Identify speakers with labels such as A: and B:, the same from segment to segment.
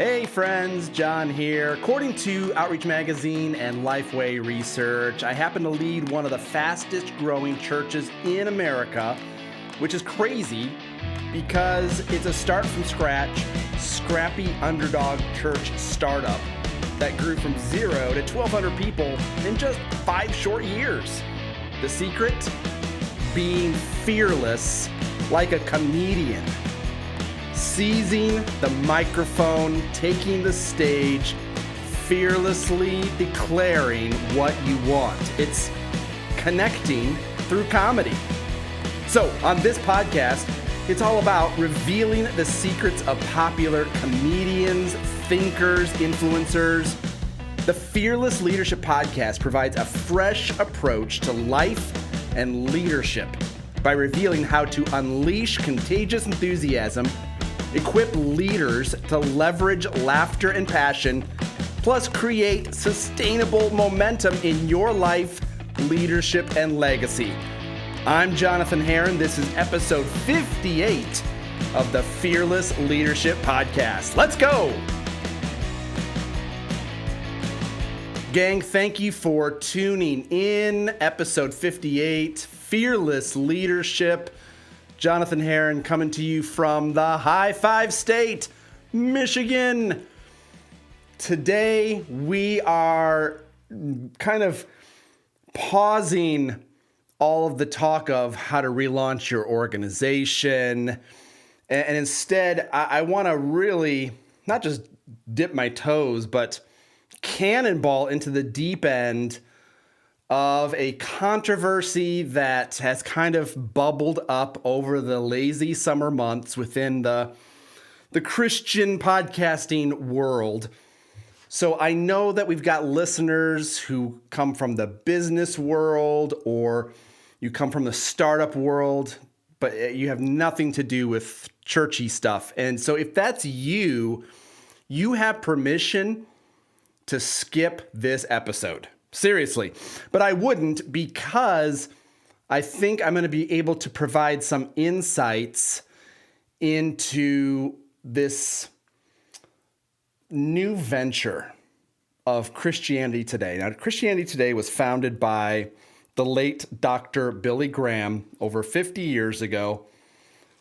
A: Hey friends, John here. According to Outreach Magazine and Lifeway Research, I happen to lead one of the fastest growing churches in America, which is crazy because it's a start from scratch, scrappy underdog church startup that grew from 0 to 1,200 people in just 5 short years. The secret? Being fearless like a comedian. Seizing the microphone, taking the stage, fearlessly declaring what you want. It's connecting through comedy. So on this podcast, it's all about revealing the secrets of popular comedians, thinkers, influencers. The Fearless Leadership Podcast provides a fresh approach to life and leadership by revealing how to unleash contagious enthusiasm, equip leaders to leverage laughter and passion, plus create sustainable momentum in your life, leadership, and legacy. I'm Jonathan Herron. This is episode 58 of the Fearless Leadership Podcast. Let's go! Gang, thank you for tuning in. Episode 58, Fearless Leadership. Jonathan Herron coming to you from the High Five State, Michigan. Today, we are kind of pausing all of the talk of how to relaunch your organization. And instead, I want to really not just dip my toes, but cannonball into the deep end of a controversy that has kind of bubbled up over the lazy summer months within the Christian podcasting world. So I know that we've got listeners who come from the business world or you come from the startup world, but you have nothing to do with churchy stuff. And so if that's you, you have permission to skip this episode. Seriously. But I wouldn't, because I think I'm going to be able to provide some insights into this new venture of Christianity Today. Now, Christianity Today was founded by the late Dr. Billy Graham over 50 years ago.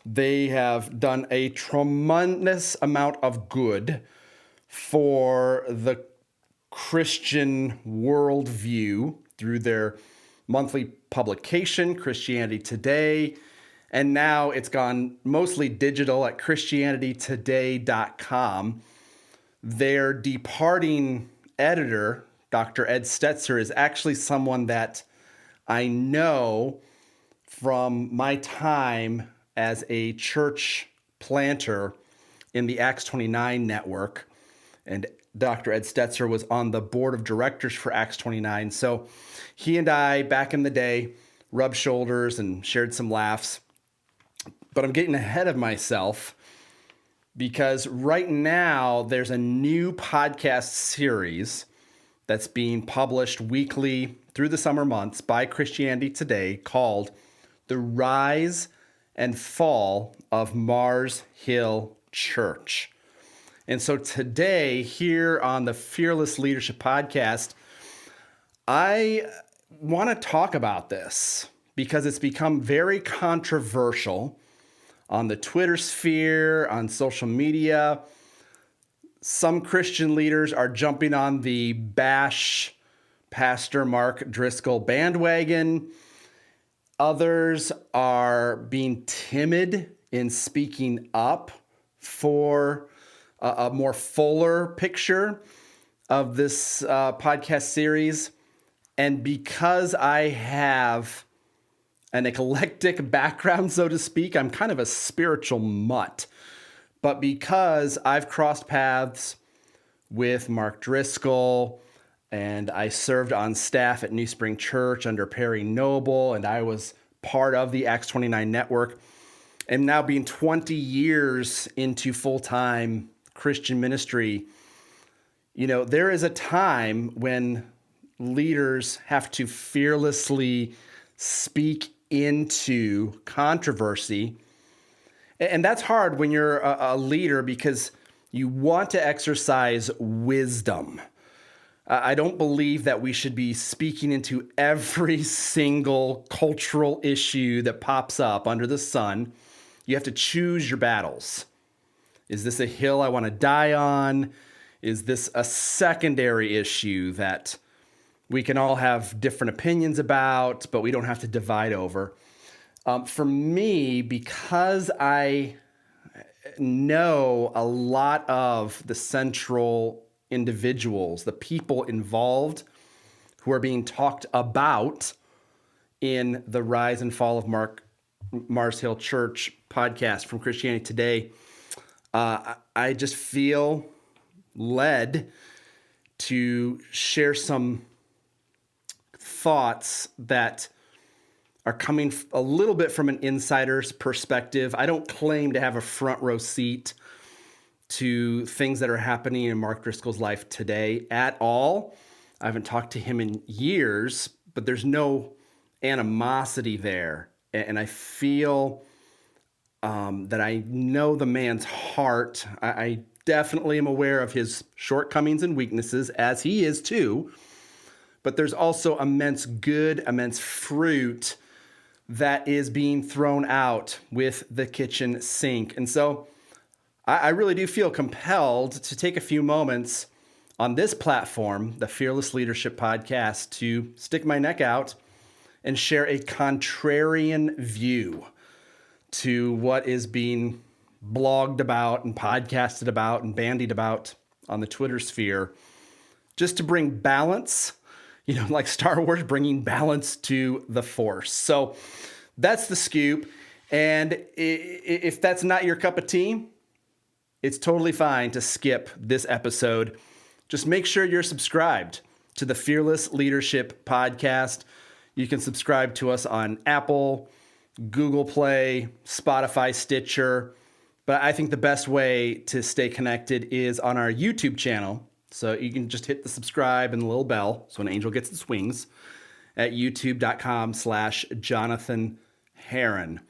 A: They have done a tremendous amount of good for the Christian worldview through their monthly publication, Christianity Today. And now it's gone mostly digital at christianitytoday.com. Their departing editor, Dr. Ed Stetzer, is actually someone that I know from my time as a church planter in the Acts 29 network. And Dr. Ed Stetzer was on the board of directors for Acts 29. So he and I, back in the day, rubbed shoulders and shared some laughs. But I'm getting ahead of myself because right now there's a new podcast series that's being published weekly through the summer months by Christianity Today called The Rise and Fall of Mars Hill Church. And so today, here on the Fearless Leadership Podcast, I want to talk about this because it's become very controversial on the Twitter sphere, on social media. Some Christian leaders are jumping on the bash Pastor Mark Driscoll bandwagon. Others are being timid in speaking up for a more fuller picture of this podcast series. And because I have an eclectic background, so to speak, I'm kind of a spiritual mutt. But because I've crossed paths with Mark Driscoll, and I served on staff at New Spring Church under Perry Noble, and I was part of the Acts 29 network, and now being 20 years into full-time Christian ministry, you know, there is a time when leaders have to fearlessly speak into controversy. And that's hard when you're a leader because You want to exercise wisdom. I don't believe that we should be speaking into every single cultural issue that pops up under the sun. You have to choose your battles. Is this a hill I want to die on? Is this a secondary issue that we can all have different opinions about, but we don't have to divide over? For me, because I know a lot of the central individuals, the people involved who are being talked about in the Rise and Fall of Mars Hill Church podcast from Christianity Today, I just feel led to share some thoughts that are coming a little bit from an insider's perspective. I don't claim to have a front row seat to things that are happening in Mark Driscoll's life today at all. I haven't talked to him in years, but there's no animosity there. And I feel that I know the man's heart. I definitely am aware of his shortcomings and weaknesses, as he is too. But there's also immense good, immense fruit that is being thrown out with the kitchen sink. And so I really do feel compelled to take a few moments on this platform, the Fearless Leadership Podcast, to stick my neck out and share a contrarian view to what is being blogged about and podcasted about and bandied about on the Twitter sphere, just to bring balance, like Star Wars bringing balance to the Force. So that's the scoop. And if that's not your cup of tea, it's totally fine to skip this episode. Just make sure you're subscribed to the Fearless Leadership Podcast. You can subscribe to us on Apple, Google Play, Spotify, Stitcher. But I think the best way to stay connected is on our YouTube channel. So you can just hit the subscribe and the little bell so an angel gets its wings at youtube.com/Jonathan Herron.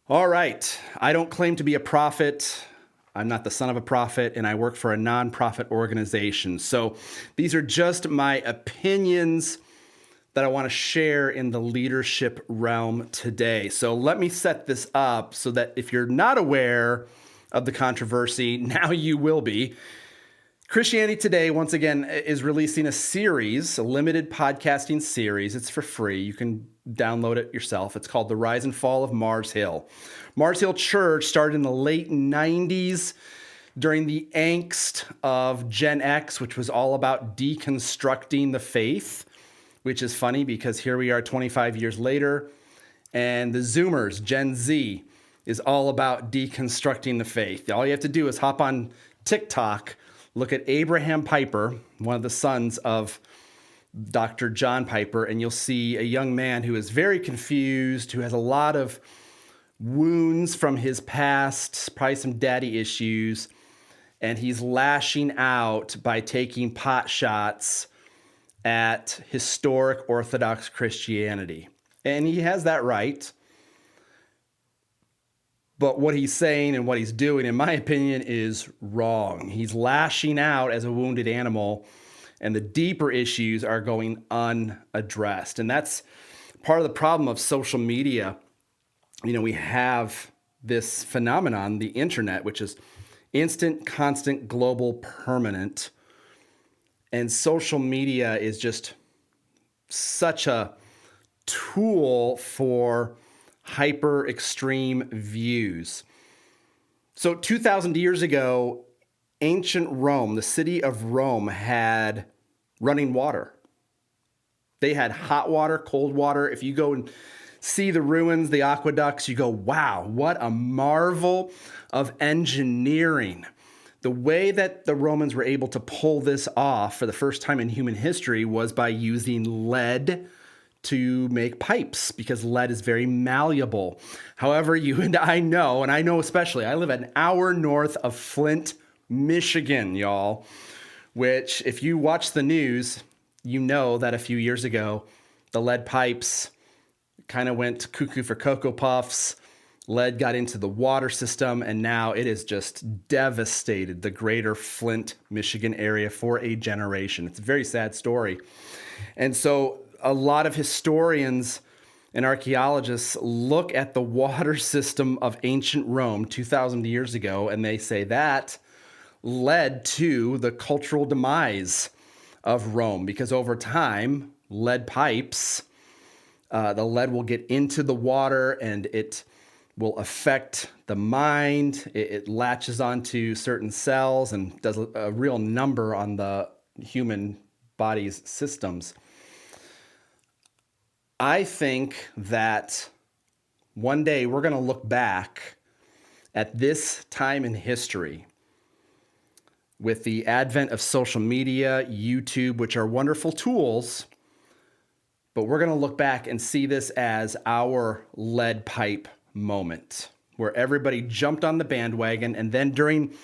A: All right. I don't claim to be a prophet. I'm not the son of a prophet, and I work for a nonprofit organization. So these are just my opinions that I want to share in the leadership realm today. So let me set this up so that if you're not aware of the controversy, now you will be. Christianity Today, once again, is releasing a series, a limited podcasting series. It's for free. You can download it yourself. It's called The Rise and Fall of Mars Hill. Mars Hill Church started in the late 90s during the angst of Gen X, which was all about deconstructing the faith, which is funny because here we are 25 years later, and the Zoomers, Gen Z, is all about deconstructing the faith. All you have to do is hop on TikTok, look at Abraham Piper, one of the sons of Dr. John Piper, and you'll see a young man who is very confused, who has a lot of wounds from his past, probably some daddy issues, and he's lashing out by taking pot shots at historic Orthodox Christianity. And he has that right. But what he's saying and what he's doing, in my opinion, is wrong. He's lashing out as a wounded animal, and the deeper issues are going unaddressed. And that's part of the problem of social media. We have this phenomenon, the internet, which is instant, constant, global, permanent. And social media is just such a tool for hyper extreme views. So 2,000 years ago, ancient Rome, the city of Rome, had running water. They had hot water, cold water. If you go and see the ruins, the aqueducts, you go, wow, what a marvel of engineering. The way that the Romans were able to pull this off for the first time in human history was by using lead to make pipes, because lead is very malleable. However, you and I know, and I know especially, I live an hour north of Flint, Michigan, y'all, which if you watch the news, you know that a few years ago, the lead pipes kind of went cuckoo for Cocoa Puffs. Lead got into the water system, and now it has just devastated the greater Flint, Michigan area for a generation. It's a very sad story. And so a lot of historians and archaeologists look at the water system of ancient Rome 2,000 years ago, and they say that led to the cultural demise of Rome, because over time, lead pipes, the lead will get into the water and it will affect the mind. It latches onto certain cells and does a real number on the human body's systems. I think that one day we're going to look back at this time in history with the advent of social media, YouTube, which are wonderful tools, but we're going to look back and see this as our lead pipe moment, where everybody jumped on the bandwagon. And then during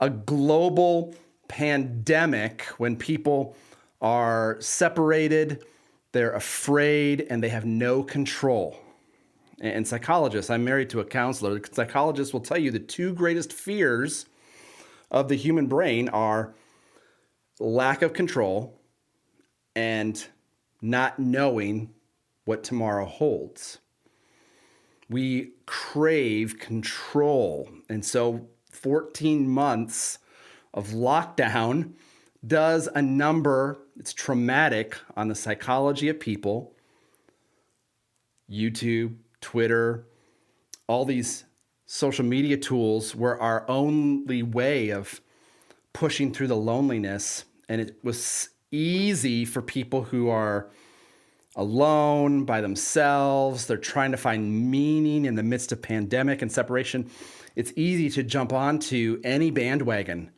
A: a global pandemic, when people are separated, they're afraid, and they have no control. And psychologists, I'm married to a counselor, psychologists will tell you the two greatest fears of the human brain are lack of control and not knowing what tomorrow holds. We crave control. And so 14 months of lockdown does a number. It's traumatic on the psychology of people. YouTube, Twitter, all these social media tools were our only way of pushing through the loneliness. And it was easy for people who are alone by themselves. They're trying to find meaning in the midst of pandemic and separation. It's easy to jump onto any bandwagon,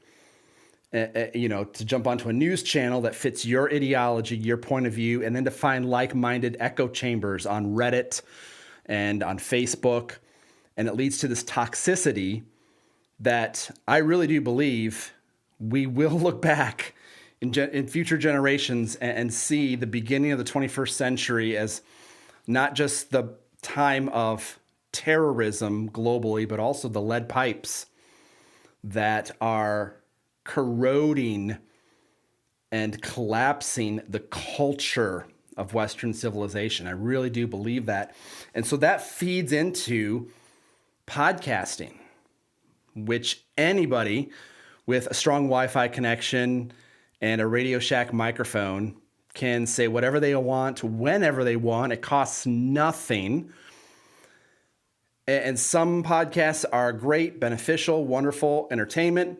A: to jump onto a news channel that fits your ideology, your point of view, and then to find like-minded echo chambers on Reddit and on Facebook. And it leads to this toxicity that I really do believe we will look back in future generations and see the beginning of the 21st century as not just the time of terrorism globally, but also the lead pipes that are corroding and collapsing the culture of Western civilization. I really do believe that. And so that feeds into podcasting, which anybody with a strong Wi-Fi connection and a Radio Shack microphone can say whatever they want, whenever they want. It costs nothing. And some podcasts are great, beneficial, wonderful entertainment,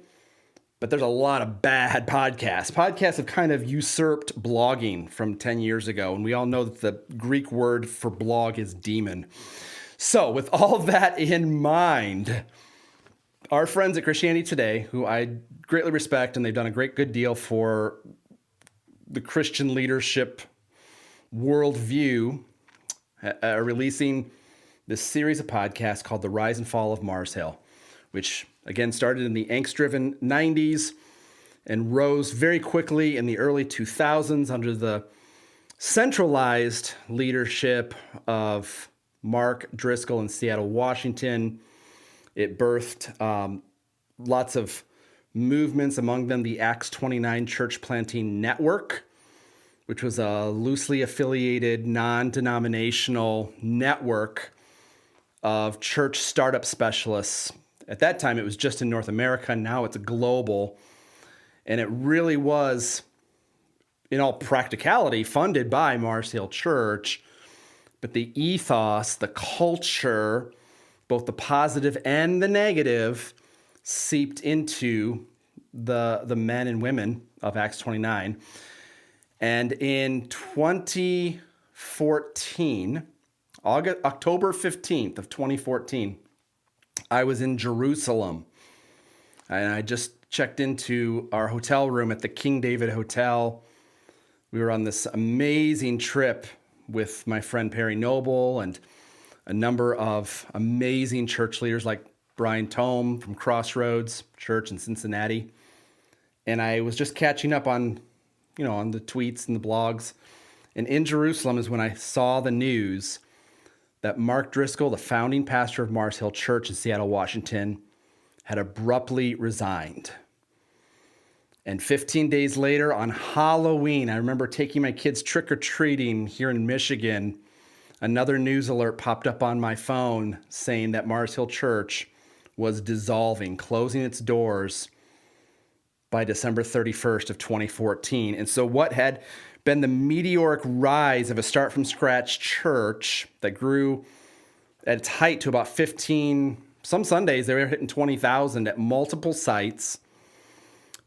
A: but there's a lot of bad podcasts. Podcasts have kind of usurped blogging from 10 years ago, and we all know that the Greek word for blog is demon. So with all that in mind, our friends at Christianity Today, who I greatly respect, and they've done a good deal for the Christian leadership worldview, are releasing this series of podcasts called The Rise and Fall of Mars Hill, which again started in the angst-driven 90s and rose very quickly in the early 2000s under the centralized leadership of Mark Driscoll in Seattle, Washington. It birthed lots of movements, among them the Acts 29 Church Planting Network, which was a loosely affiliated, non-denominational network of church startup specialists. At that time, it was just in North America. Now it's global. And it really was, in all practicality, funded by Mars Hill Church. But the ethos, the culture, both the positive and the negative, seeped into the men and women of Acts 29. And in 2014, October 15th of 2014, I was in Jerusalem. And I just checked into our hotel room at the King David Hotel. We were on this amazing trip with my friend Perry Noble and a number of amazing church leaders like Brian Tome from Crossroads Church in Cincinnati. And I was just catching up on the tweets and the blogs. And in Jerusalem is when I saw the news that Mark Driscoll, the founding pastor of Mars Hill Church in Seattle, Washington, had abruptly resigned. And 15 days later, on Halloween, I remember taking my kids trick-or-treating here in Michigan. Another news alert popped up on my phone saying that Mars Hill Church was dissolving, closing its doors by December 31st of 2014. And so what had been the meteoric rise of a start-from-scratch church that grew at its height to about 15, some Sundays they were hitting 20,000 at multiple sites,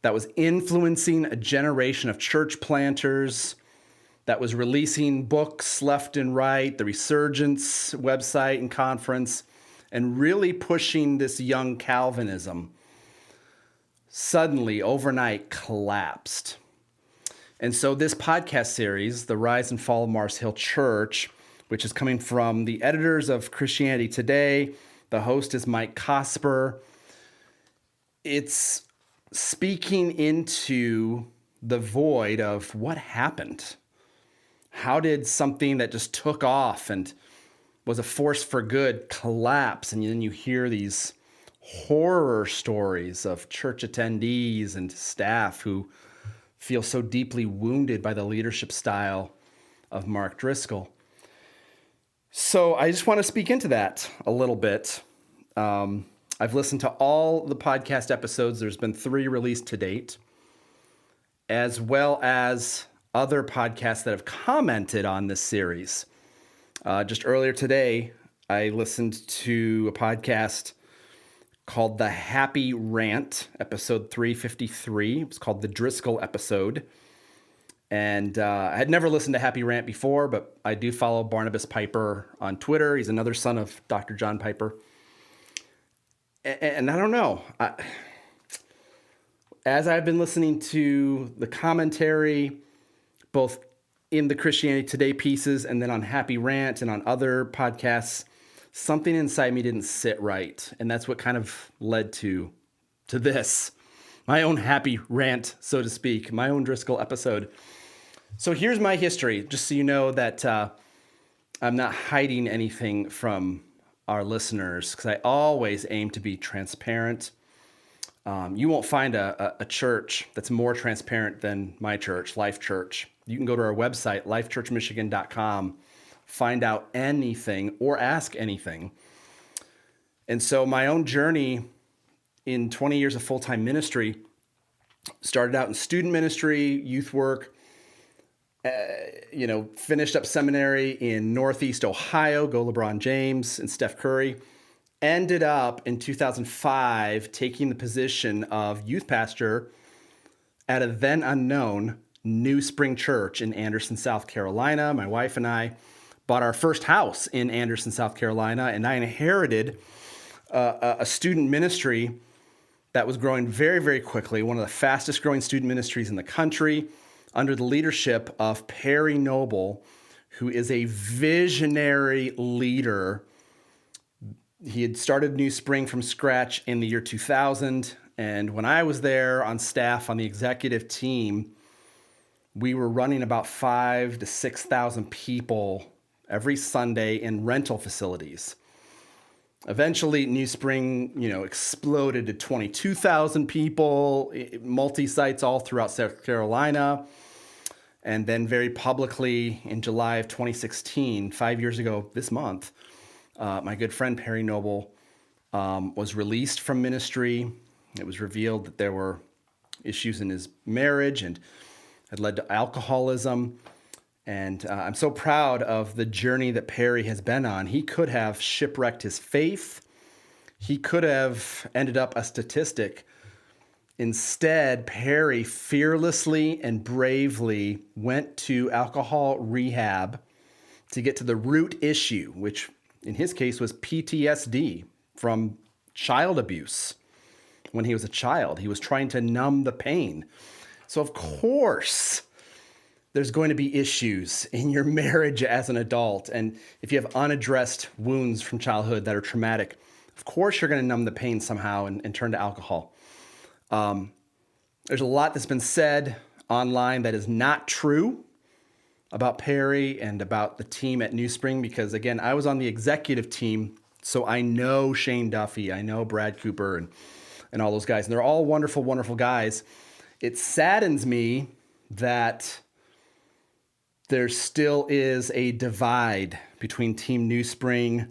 A: that was influencing a generation of church planters, that was releasing books left and right, the Resurgence website and conference, and really pushing this young Calvinism, suddenly, overnight, collapsed. And so this podcast series, The Rise and Fall of Mars Hill Church, which is coming from the editors of Christianity Today, the host is Mike Cosper, it's speaking into the void of what happened. How did something that just took off and was a force for good collapse? And then you hear these horror stories of church attendees and staff who feel so deeply wounded by the leadership style of Mark Driscoll. So I just want to speak into that a little bit. I've listened to all the podcast episodes. There's been 3 released to date, as well as other podcasts that have commented on this series. Just earlier today, I listened to a podcast called The Happy Rant, episode 353. It was called The Driscoll Episode. And I had never listened to Happy Rant before, but I do follow Barnabas Piper on Twitter. He's another son of Dr. John Piper. And I don't know, as I've been listening to the commentary, both in the Christianity Today pieces and then on Happy Rant and on other podcasts, something inside me didn't sit right. And that's what kind of led to this, my own happy rant, so to speak, my own Driscoll episode. So here's my history, just so you know that I'm not hiding anything from our listeners, because I always aim to be transparent. You won't find a church that's more transparent than my church, Life Church. You can go to our website, lifechurchmichigan.com, find out anything or ask anything. And so my own journey in 20 years of full-time ministry started out in student ministry, youth work, finished up seminary in Northeast Ohio, go LeBron James and Steph Curry. Ended up in 2005 taking the position of youth pastor at a then unknown New Spring Church in Anderson, South Carolina. My wife and I bought our first house in Anderson, South Carolina, and I inherited a student ministry that was growing very, very quickly, one of the fastest growing student ministries in the country, under the leadership of Perry Noble, who is a visionary leader. He had started New Spring from scratch in the year 2000, and when I was there on staff on the executive team, we were running about 5,000 to 6,000 people every Sunday in rental facilities. Eventually, New Spring, exploded to 22,000 people, multi-sites all throughout South Carolina. And then very publicly in July of 2016, 5 years ago this month, my good friend Perry Noble was released from ministry. It was revealed that there were issues in his marriage and had led to alcoholism. And I'm so proud of the journey that Perry has been on. He could have shipwrecked his faith. He could have ended up a statistic. Instead, Perry fearlessly and bravely went to alcohol rehab to get to the root issue, which in his case was PTSD from child abuse. When he was a child, he was trying to numb the pain. So of course, there's going to be issues in your marriage as an adult. And if you have unaddressed wounds from childhood that are traumatic, of course you're going to numb the pain somehow and turn to alcohol. There's a lot that's been said online that is not true. about Perry and about the team at New Spring because, again, I was on the executive team, so I know Shane Duffy, I know Brad Cooper, and all those guys. And they're all wonderful, wonderful guys. It saddens me that there still is a divide between Team New Spring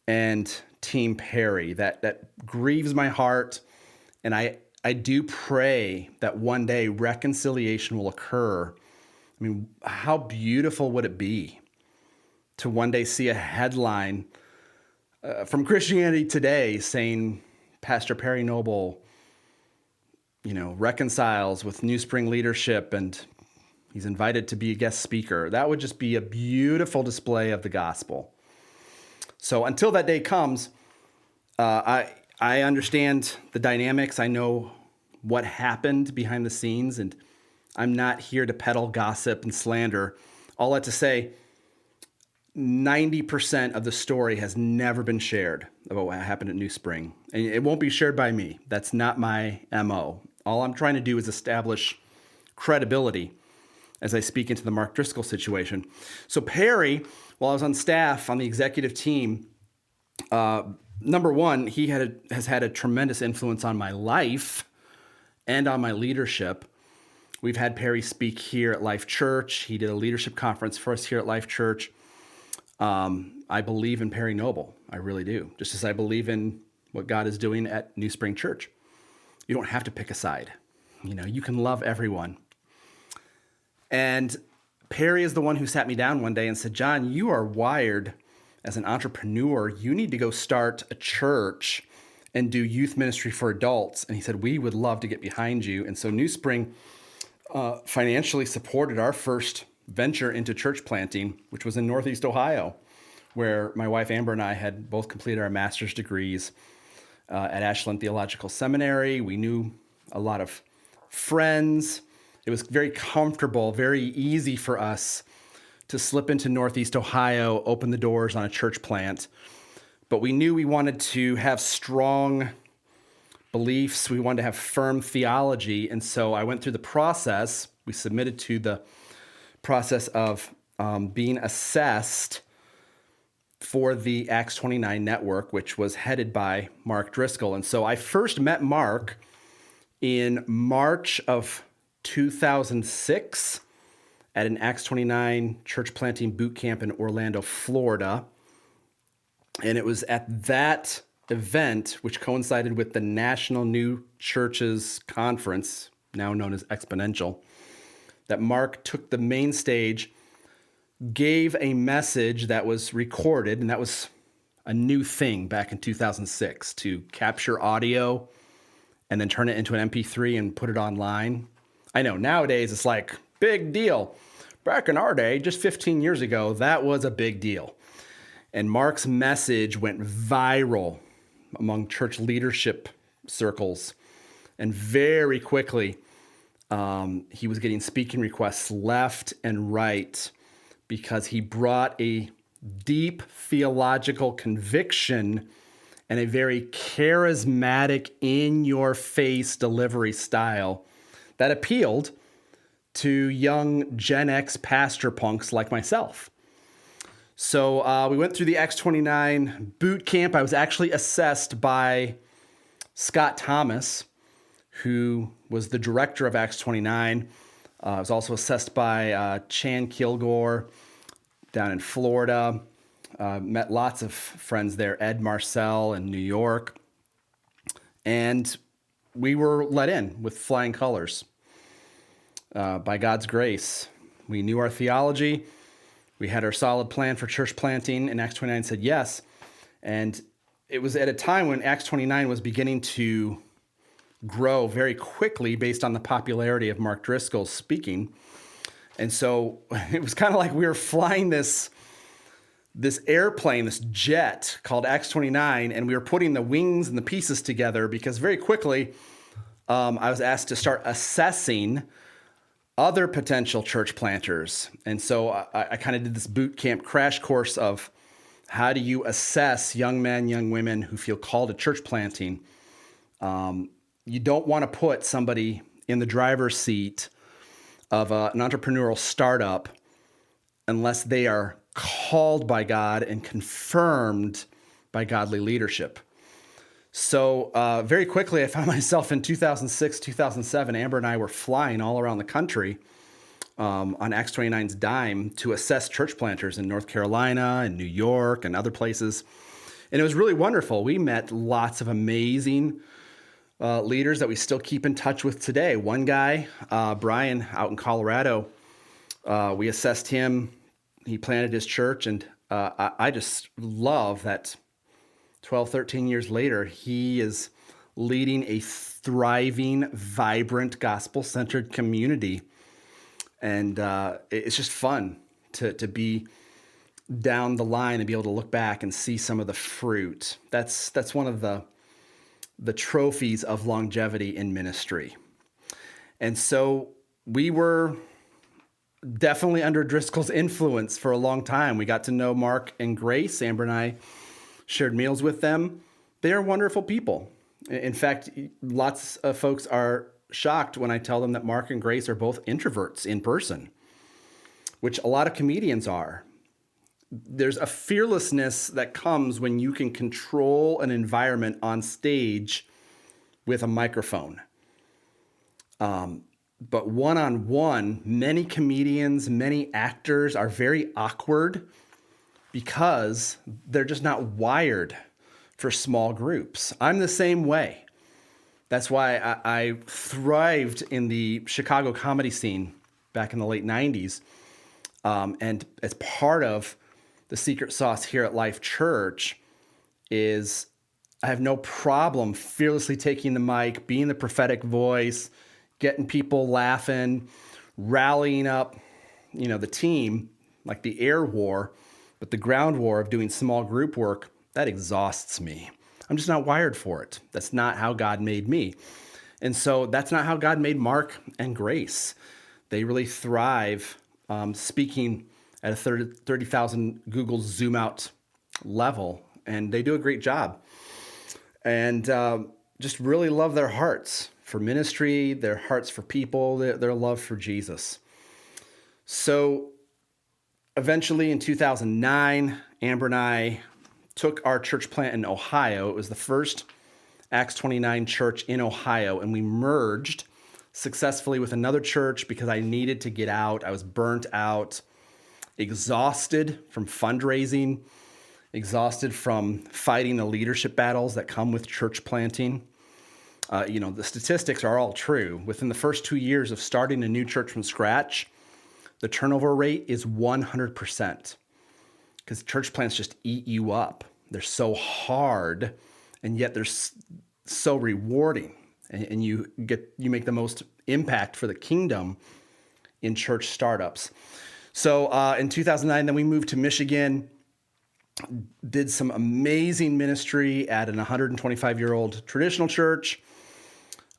A: and Team Perry. That grieves my heart, and I do pray that one day reconciliation will occur. I mean, how beautiful would it be to one day see a headline from Christianity Today saying Pastor Perry Noble, reconciles with New Spring leadership and he's invited to be a guest speaker. That would just be a beautiful display of the gospel. So until that day comes, I understand the dynamics. I know what happened behind the scenes, and I'm not here to peddle gossip and slander. All that to say, 90% of the story has never been shared about what happened at New Spring. And it won't be shared by me. That's not my MO. All I'm trying to do is establish credibility as I speak into the Mark Driscoll situation. So Perry, while I was on staff on the executive team, number one, he has had a tremendous influence on my life and on my leadership. We've had Perry speak here at Life Church. He did a leadership conference for us here at Life Church. I believe in Perry Noble. I really do. Just as I believe in what God is doing at New Spring Church. You don't have to pick a side. You can love everyone. And Perry is the one who sat me down one day and said, John, you are wired as an entrepreneur. You need to go start a church and do youth ministry for adults. And he said, we would love to get behind you. And so New Spring financially supported our first venture into church planting, which was in Northeast Ohio, where my wife Amber and I had both completed our master's degrees at Ashland Theological Seminary. We knew a lot of friends. It was very comfortable, very easy for us to slip into Northeast Ohio, open the doors on a church plant. But we knew we wanted to have strong beliefs. We wanted to have firm theology. And so I went through the process. We submitted to the process of being assessed for the Acts 29 network, which was headed by Mark Driscoll. And so I first met Mark in March of 2006 at an Acts 29 church planting boot camp in Orlando, Florida. And it was at that event, which coincided with the National New Churches Conference, now known as Exponential, that Mark took the main stage, gave a message that was recorded, and that was a new thing back in 2006, to capture audio and then turn it into an MP3 and put it online. I know nowadays it's like, big deal. Back in our day, just 15 years ago, that was a big deal. And Mark's message went viral among church leadership circles. And very quickly, he was getting speaking requests left and right because he brought a deep theological conviction and a very charismatic, in-your-face delivery style that appealed to young Gen X pastor punks like myself. So we went through the Acts 29 boot camp. I was actually assessed by Scott Thomas, who was the director of Acts 29. I was also assessed by Chan Kilgore down in Florida. Met lots of friends there, Ed Marcel in New York. And we were let in with flying colors by God's grace. We knew our theology. We had our solid plan for church planting, and Acts 29 said yes. And it was at a time when Acts 29 was beginning to grow very quickly based on the popularity of Mark Driscoll speaking. And so it was kind of like we were flying this airplane, this jet called Acts 29, and we were putting the wings and the pieces together because very quickly I was asked to start assessing other potential church planters. And so I kind of did this boot camp crash course of how do you assess young men, young women who feel called to church planting. You don't want to put somebody in the driver's seat of an entrepreneurial startup unless they are called by God and confirmed by godly leadership. So very quickly, I found myself in 2006, 2007. Amber and I were flying all around the country on Acts 29's dime to assess church planters in North Carolina and New York and other places. And it was really wonderful. We met lots of amazing leaders that we still keep in touch with today. One guy, Brian, out in Colorado, we assessed him. He planted his church, and I just love that 12, 13 years later, he is leading a thriving, vibrant, gospel-centered community. And it's just fun to be down the line and be able to look back and see some of the fruit. That's one of the trophies of longevity in ministry. And so we were definitely under Driscoll's influence for a long time. We got to know Mark and Grace. Amber and I shared meals with them. They are wonderful people. In fact, lots of folks are shocked when I tell them that Mark and Grace are both introverts in person, which a lot of comedians are. There's a fearlessness that comes when you can control an environment on stage with a microphone. But one-on-one, many comedians, many actors are very awkward because they're just not wired for small groups. I'm the same way. That's why I thrived in the Chicago comedy scene back in the late 90s. And as part of the secret sauce here at Life Church is I have no problem fearlessly taking the mic, being the prophetic voice, getting people laughing, rallying up, the team, like the air war, but the ground war of doing small group work, that exhausts me. I'm just not wired for it. That's not how God made me. And so that's not how God made Mark and Grace. They really thrive speaking at a 30,000 Google Zoom out level, and they do a great job. And just really love their hearts for ministry, their hearts for people, their love for Jesus. So eventually in 2009, Amber and I took our church plant in Ohio. It was the first Acts 29 church in Ohio, and we merged successfully with another church because I needed to get out. I was burnt out, exhausted from fundraising, exhausted from fighting the leadership battles that come with church planting. The statistics are all true. Within the first 2 years of starting a new church from scratch, the turnover rate is 100%. Because church plants just eat you up. They're so hard, and yet they're so rewarding. And you make the most impact for the kingdom in church startups. So in 2009, then we moved to Michigan, did some amazing ministry at an 125-year-old traditional church,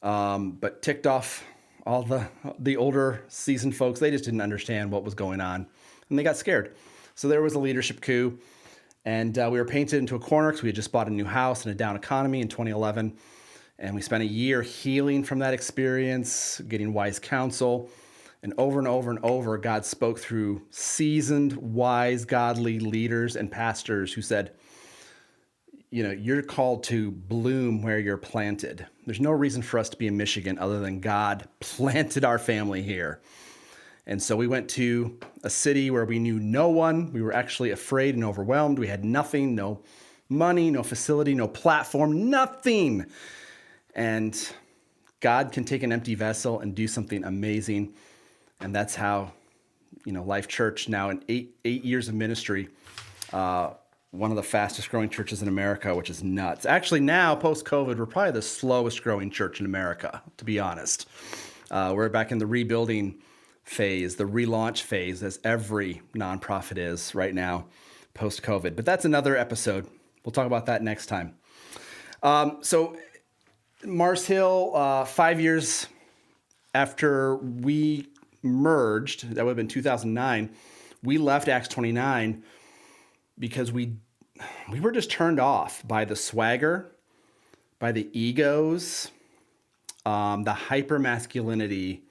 A: but ticked off all the older seasoned folks. They just didn't understand what was going on, and they got scared. So there was a leadership coup, and we were painted into a corner because we had just bought a new house in a down economy in 2011, and we spent a year healing from that experience, getting wise counsel, and over, God spoke through seasoned, wise, godly leaders and pastors who said, you're called to bloom where you're planted. There's no reason for us to be in Michigan other than God planted our family here. And so we went to a city where we knew no one. We were actually afraid and overwhelmed. We had nothing, no money, no facility, no platform, nothing. And God can take an empty vessel and do something amazing. And that's how, Life Church, now in eight years of ministry, one of the fastest growing churches in America, which is nuts. Actually, now, post-COVID, we're probably the slowest growing church in America, to be honest. We're back in the rebuilding phase, the relaunch phase, as every nonprofit is right now, post-COVID. But that's another episode. We'll talk about that next time. So Mars Hill, 5 years after we merged, that would have been 2009, we left Acts 29 because we were just turned off by the swagger, by the egos, the hyper masculinity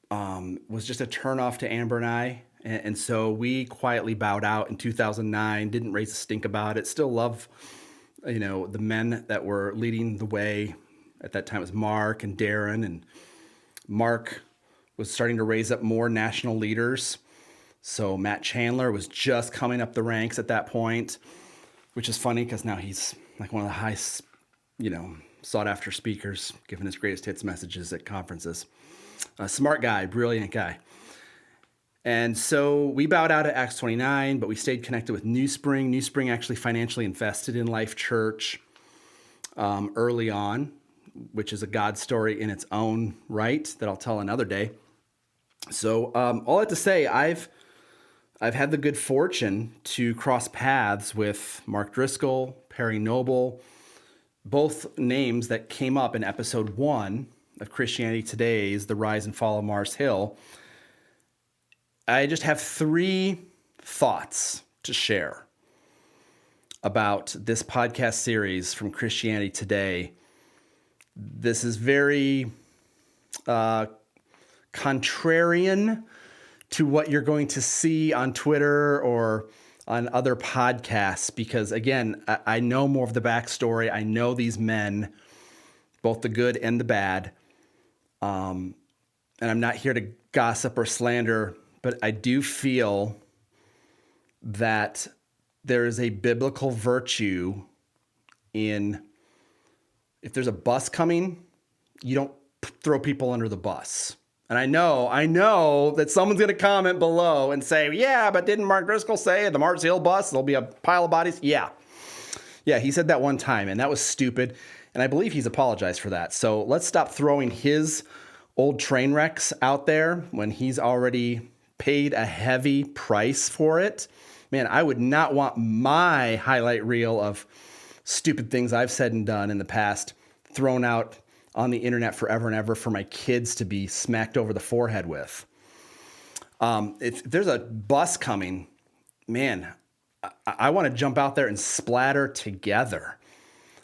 A: was just a turnoff to Amber and I. And so we quietly bowed out in 2009, didn't raise a stink about it. Still love, the men that were leading the way. At that time, it was Mark and Darren, and Mark was starting to raise up more national leaders. So Matt Chandler was just coming up the ranks at that point, which is funny because now he's like one of the highest, sought after speakers, giving his greatest hits messages at conferences. A smart guy, brilliant guy. And so we bowed out at Acts 29, but we stayed connected with New Spring. New Spring actually financially invested in Life Church early on, which is a God story in its own right that I'll tell another day. So all that to say, I've had the good fortune to cross paths with Mark Driscoll, Perry Noble, both names that came up in episode 1 of Christianity Today's The Rise and Fall of Mars Hill. I just have 3 thoughts to share about this podcast series from Christianity Today. This is very contrarian to what you're going to see on Twitter or on other podcasts, because again, I know more of the backstory. I know these men, both the good and the bad. And I'm not here to gossip or slander, but I do feel that there is a biblical virtue in, if there's a bus coming, you don't throw people under the bus. And I know that someone's going to comment below and say, yeah, but didn't Mark Driscoll say at the Mars Hill bus, there'll be a pile of bodies? Yeah, he said that one time, and that was stupid. And I believe he's apologized for that. So let's stop throwing his old train wrecks out there when he's already paid a heavy price for it. Man, I would not want my highlight reel of stupid things I've said and done in the past thrown out on the internet forever and ever for my kids to be smacked over the forehead with. If there's a bus coming, man, I want to jump out there and splatter together.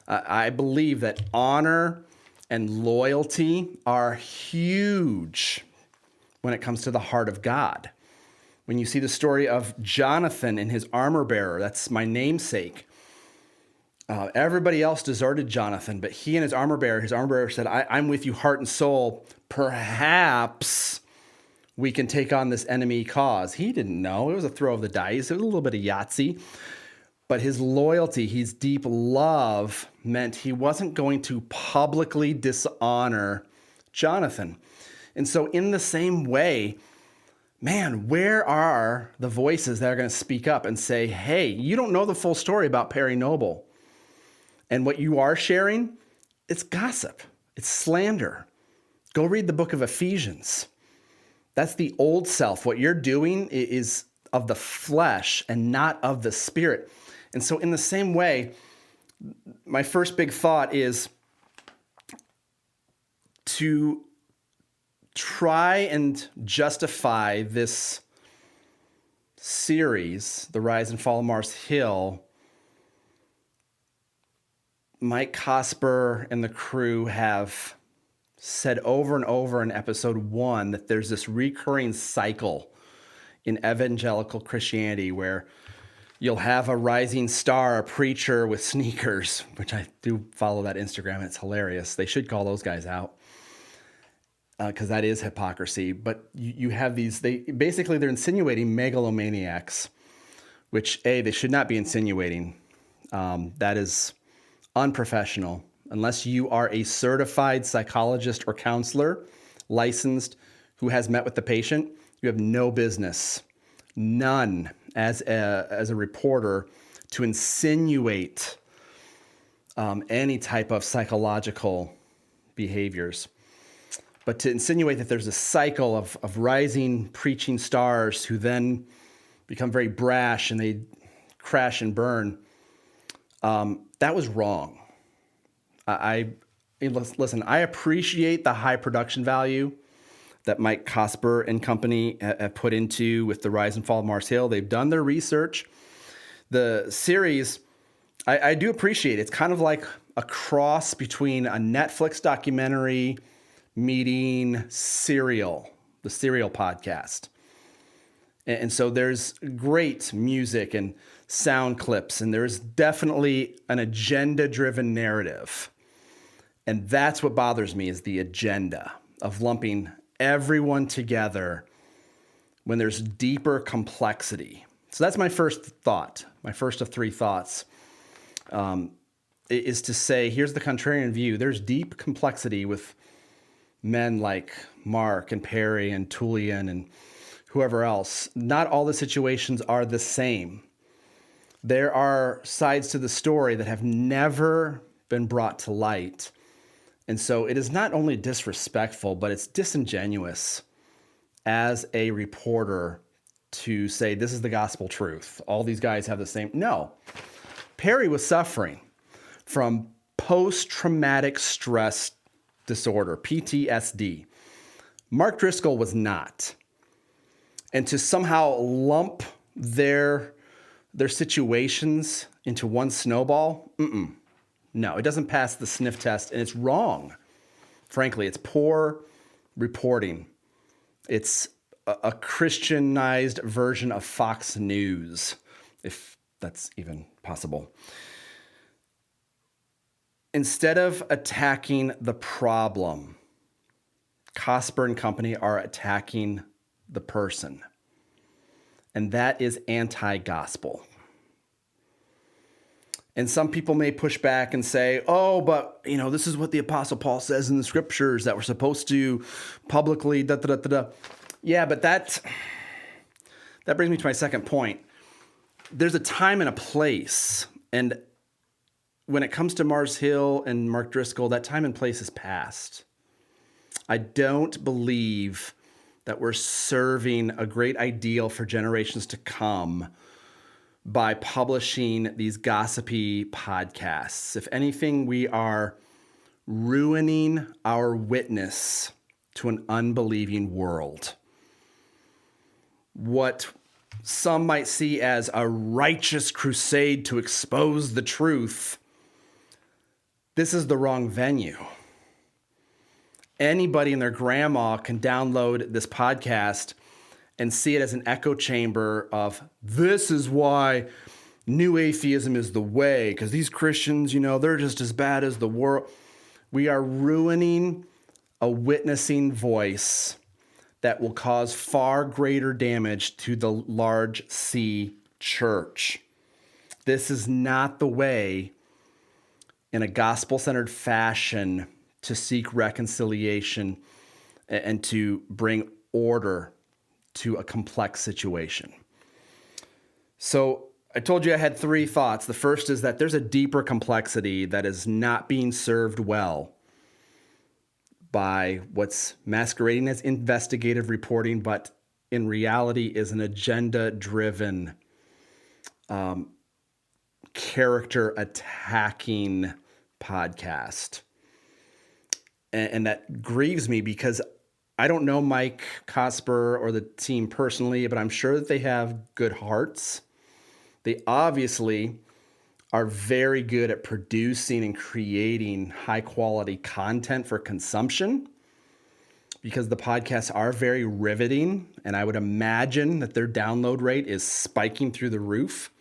A: I believe that honor and loyalty are huge when it comes to the heart of God. When you see the story of Jonathan and his armor bearer, that's my namesake. Everybody else deserted Jonathan, but he and his armor bearer said, I'm with you heart and soul. Perhaps we can take on this enemy cause. He didn't know. It was a throw of the dice. It was a little bit of Yahtzee. But his loyalty, his deep love meant he wasn't going to publicly dishonor Jonathan. And so in the same way, man, where are the voices that are going to speak up and say, hey, you don't know the full story about Perry Noble. And what you are sharing, it's gossip. It's slander. Go read the book of Ephesians. That's the old self. What you're doing is of the flesh and not of the spirit. And so in the same way, my first big thought is to try and justify this series, The Rise and Fall of Mars Hill. Mike Cosper and the crew have said over and over in episode 1 that there's this recurring cycle in evangelical Christianity where you'll have a rising star, a preacher with sneakers, which I do follow that Instagram. It's hilarious. They should call those guys out because that is hypocrisy. But you have these, they're insinuating megalomaniacs, which they should not be insinuating. That is unprofessional. Unless you are a certified psychologist or counselor, licensed, who has met with the patient, you have no business, none, as a reporter, to insinuate any type of psychological behaviors. But to insinuate that there's a cycle of rising preaching stars who then become very brash and they crash and burn, that was wrong. Listen, I appreciate the high production value that Mike Cosper and company have put into with The Rise and Fall of Mars Hill. They've done their research. The series, I do appreciate it. It's kind of like a cross between a Netflix documentary meeting Serial, the Serial podcast. And so there's great music and sound clips, and there's definitely an agenda-driven narrative. And that's what bothers me, is the agenda of lumping everyone together when there's deeper complexity. So that's my first thought, my first of three thoughts, is to say, here's the contrarian view. There's deep complexity with men like Mark and Perry and Tullian and whoever else. Not all the situations are the same. There are sides to the story that have never been brought to light. And so it is not only disrespectful, but it's disingenuous as a reporter to say, this is the gospel truth. All these guys have the same. No. Perry was suffering from post-traumatic stress disorder, PTSD. Mark Driscoll was not. And to somehow lump their situations into one snowball, no, it doesn't pass the sniff test, and it's wrong. Frankly, it's poor reporting. It's a Christianized version of Fox News, if that's even possible. Instead of attacking the problem, Cosper and company are attacking the person. And that is anti-gospel. And some people may push back and say, oh, but this is what the Apostle Paul says in the scriptures that we're supposed to publicly da-da-da-da-da. Yeah, but that brings me to my second point. There's a time and a place. And when it comes to Mars Hill and Mark Driscoll, that time and place is past. I don't believe that we're serving a great ideal for generations to come by publishing these gossipy podcasts. If anything, we are ruining our witness to an unbelieving world. What some might see as a righteous crusade to expose the truth, this is the wrong venue. Anybody and their grandma can download this podcast and see it as an echo chamber of, this is why new atheism is the way, because these Christians, they're just as bad as the world. We are ruining a witnessing voice that will cause far greater damage to the large C church. This is not the way, in a gospel-centered fashion, to seek reconciliation and to bring order to a complex situation. So I told you I had three thoughts. The first is that there's a deeper complexity that is not being served well by what's masquerading as investigative reporting, but in reality is an agenda-driven, character-attacking podcast. And that grieves me because I don't know Mike Cosper or the team personally, but I'm sure that they have good hearts. They obviously are very good at producing and creating high-quality content for consumption because the podcasts are very riveting, and I would imagine that their download rate is spiking through the roof.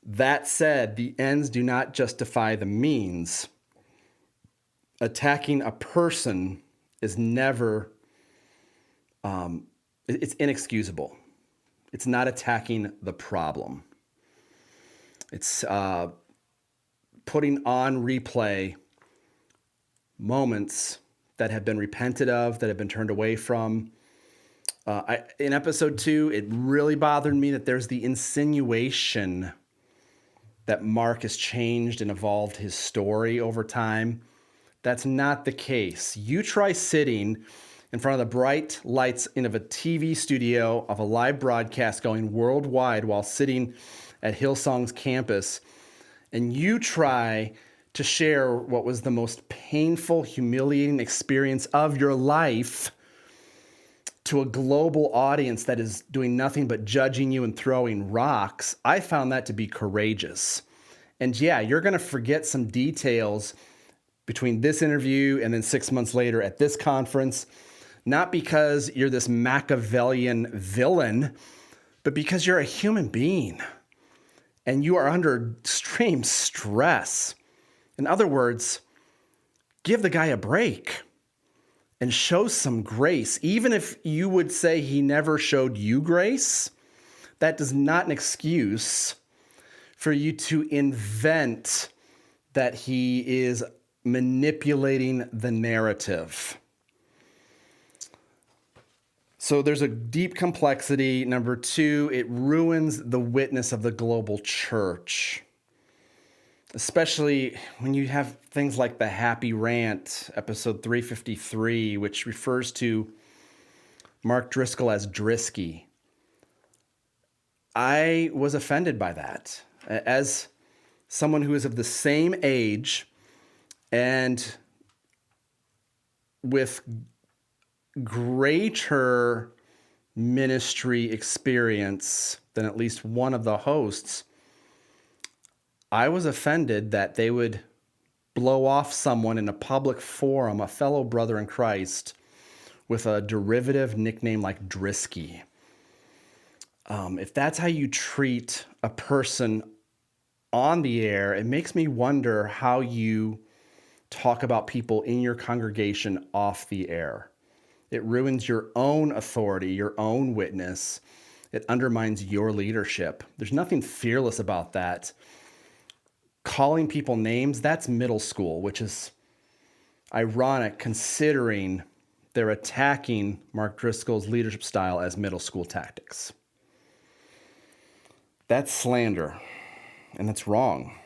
A: That said, the ends do not justify the means. Attacking a person is never, it's inexcusable. It's not attacking the problem. It's putting on replay moments that have been repented of, that have been turned away from. In episode 2, it really bothered me that there's the insinuation that Mark has changed and evolved his story over time. That's not the case. You try sitting in front of the bright lights of a TV studio of a live broadcast going worldwide while sitting at Hillsong's campus, and you try to share what was the most painful, humiliating experience of your life to a global audience that is doing nothing but judging you and throwing rocks. I found that to be courageous. And yeah, you're going to forget some details between this interview and then 6 months later at this conference. not because you're this Machiavellian villain, but because you're a human being and you are under extreme stress. In other words, give the guy a break and show some grace. Even if you would say he never showed you grace, that is not an excuse for you to invent that he is manipulating the narrative. So there's a deep complexity. Number two, it ruins the witness of the global church, especially when you have things like the Happy Rant, episode 353, which refers to Mark Driscoll as Drisky. I was offended by that. As someone who is of the same age and with greater ministry experience than at least one of the hosts, I was offended that they would blow off someone in a public forum, a fellow brother in Christ, with a derivative nickname like Drisky. If that's how you treat a person on the air, it makes me wonder how you talk about people in your congregation off the air. It ruins your own authority, your own witness. It undermines your leadership. There's nothing fearless about that. Calling people names, that's middle school, which is ironic considering they're attacking Mark Driscoll's leadership style as middle school tactics. That's slander, and that's wrong.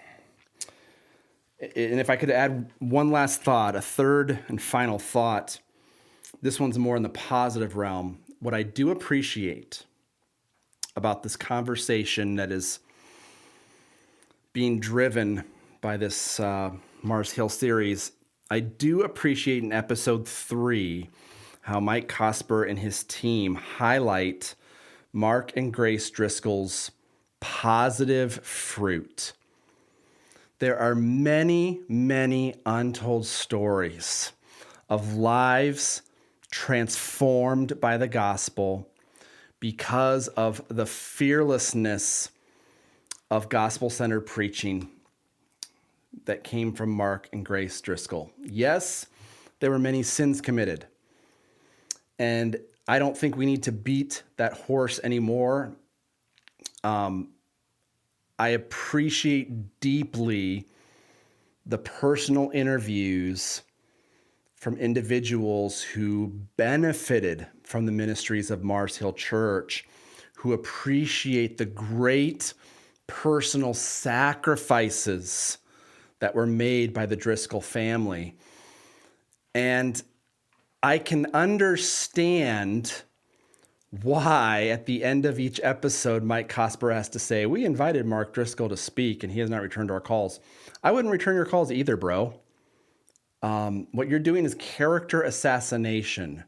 A: And if I could add one last thought, a third and final thought, this one's more in the positive realm. What I do appreciate about this conversation that is being driven by this Mars Hill series, I do appreciate in episode 3 how Mike Cosper and his team highlight Mark and Grace Driscoll's positive fruit. There are many, many untold stories of lives transformed by the gospel because of the fearlessness of gospel-centered preaching that came from Mark and Grace Driscoll. Yes, there were many sins committed, and I don't think we need to beat that horse anymore. I appreciate deeply the personal interviews from individuals who benefited from the ministries of Mars Hill Church, who appreciate the great personal sacrifices that were made by the Driscoll family. And I can understand why at the end of each episode, Mike Cosper has to say, we invited Mark Driscoll to speak and he has not returned our calls. I wouldn't return your calls either, bro. What you're doing is character assassination.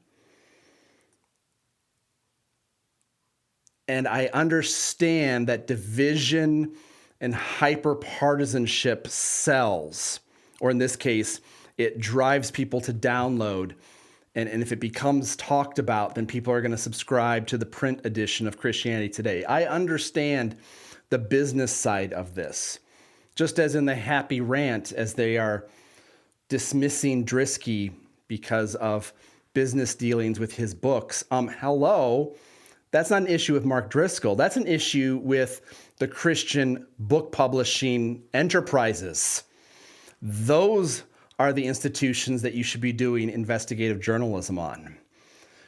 A: And I understand that division and hyper-partisanship sells, or in this case, it drives people to download. And if it becomes talked about, then people are going to subscribe to the print edition of Christianity Today. I understand the business side of this. Just as in the Happy Rant, as they are dismissing Drisky because of business dealings with his books. Hello, that's not an issue with Mark Driscoll. That's an issue with the Christian book publishing enterprises. Those are the institutions that you should be doing investigative journalism on,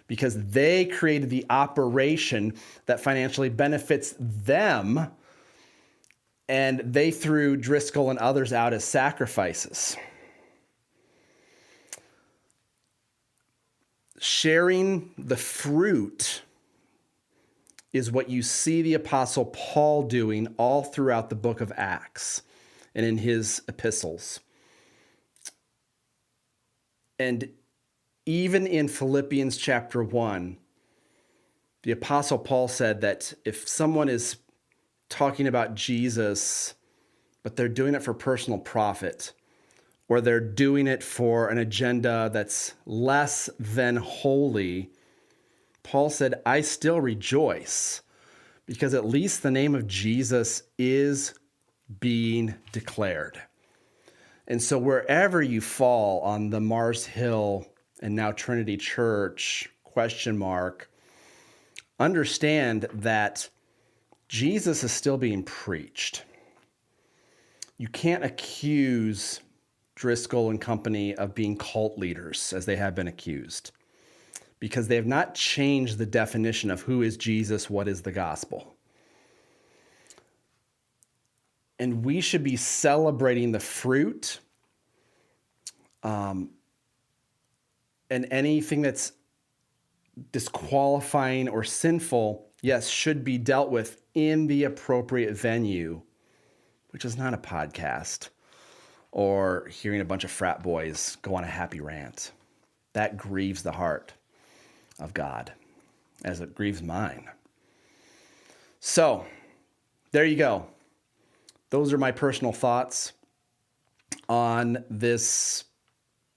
A: because they created the operation that financially benefits them, and they threw Driscoll and others out as sacrifices. Sharing the fruit is what you see the Apostle Paul doing all throughout the book of Acts and in his epistles. And even in Philippians chapter 1, the Apostle Paul said that if someone is talking about Jesus, but they're doing it for personal profit, or they're doing it for an agenda that's less than holy, Paul said, I still rejoice because at least the name of Jesus is being declared. And so wherever you fall on the Mars Hill and now Trinity Church, ? Understand that Jesus is still being preached. You can't accuse Driscoll and company of being cult leaders as they have been accused, because they have not changed the definition of who is Jesus, what is the gospel. And we should be celebrating the fruit, and anything that's disqualifying or sinful, yes, should be dealt with in the appropriate venue, which is not a podcast or hearing a bunch of frat boys go on a happy rant. That grieves the heart of God, as it grieves mine. So, there you go. Those are my personal thoughts on this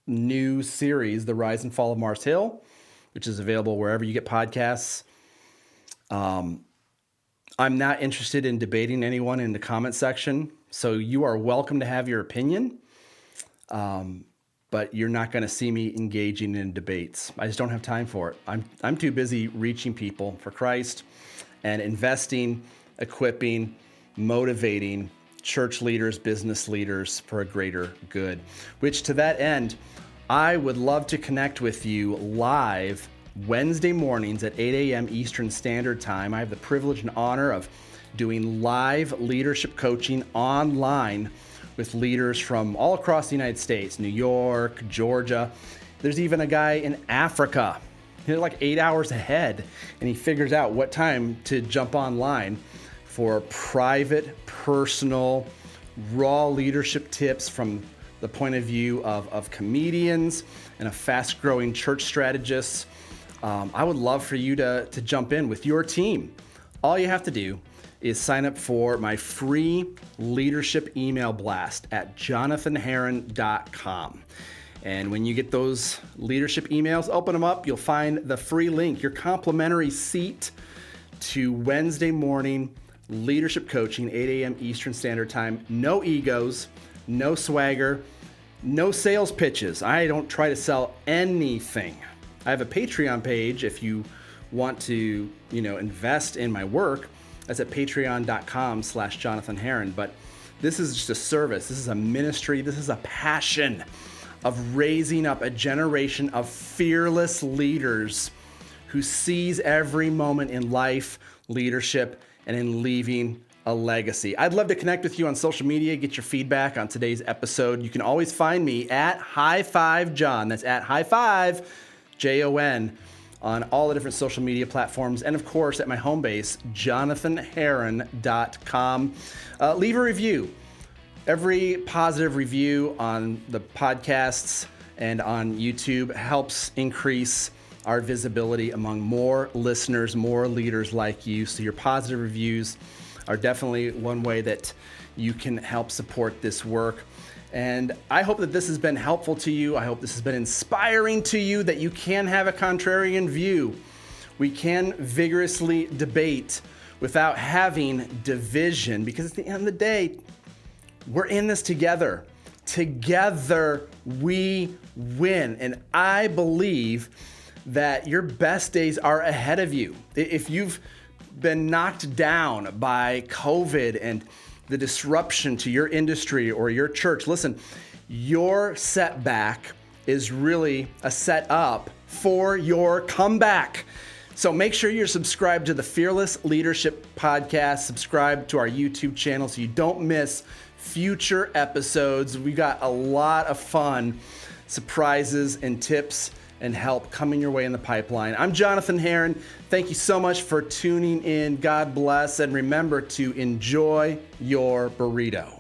A: new series, The Rise and Fall of Mars Hill, which is available wherever you get podcasts. I'm not interested in debating anyone in the comment section, so you are welcome to have your opinion, but you're not going to see me engaging in debates. I just don't have time for it. I'm too busy reaching people for Christ and investing, equipping, motivating church leaders, business leaders for a greater good, which to that end, I would love to connect with you live Wednesday mornings at 8 a.m. Eastern Standard Time. I have the privilege and honor of doing live leadership coaching online with leaders from all across the United States, New York, Georgia. There's even a guy in Africa. He's like 8 hours ahead, and he figures out what time to jump online for private, personal, raw leadership tips from the point of view of comedians and a fast-growing church strategists. I would love for you to jump in with your team. All you have to do is sign up for my free leadership email blast at jonathanherron.com. And when you get those leadership emails, open them up, you'll find the free link, your complimentary seat to Wednesday morning leadership coaching, 8 a.m. Eastern Standard Time. No egos, no swagger, no sales pitches. I don't try to sell anything. I have a Patreon page if you want to, invest in my work. That's at patreon.com/Jonathan Herron. But this is just a service. This is a ministry. This is a passion of raising up a generation of fearless leaders who sees every moment in life, leadership, and in leaving a legacy. I'd love to connect with you on social media, get your feedback on today's episode. You can always find me at High Five John. That's at High Five JON on all the different social media platforms. And of course, at my home base, jonathanherron.com. Leave a review. Every positive review on the podcasts and on YouTube helps increase our visibility among more listeners, more leaders like you. So your positive reviews are definitely one way that you can help support this work. And I hope that this has been helpful to you. I hope this has been inspiring to you, that you can have a contrarian view. We can vigorously debate without having division, because at the end of the day, we're in this together. Together we win. And I believe that your best days are ahead of you. If you've been knocked down by COVID and the disruption to your industry or your church, listen, your setback is really a setup for your comeback. So make sure you're subscribed to the Fearless Leadership Podcast. Subscribe to our YouTube channel so you don't miss future episodes. We got a lot of fun surprises and tips and help coming your way in the pipeline. I'm Jonathan Herron. Thank you so much for tuning in. God bless. And remember to enjoy your burrito.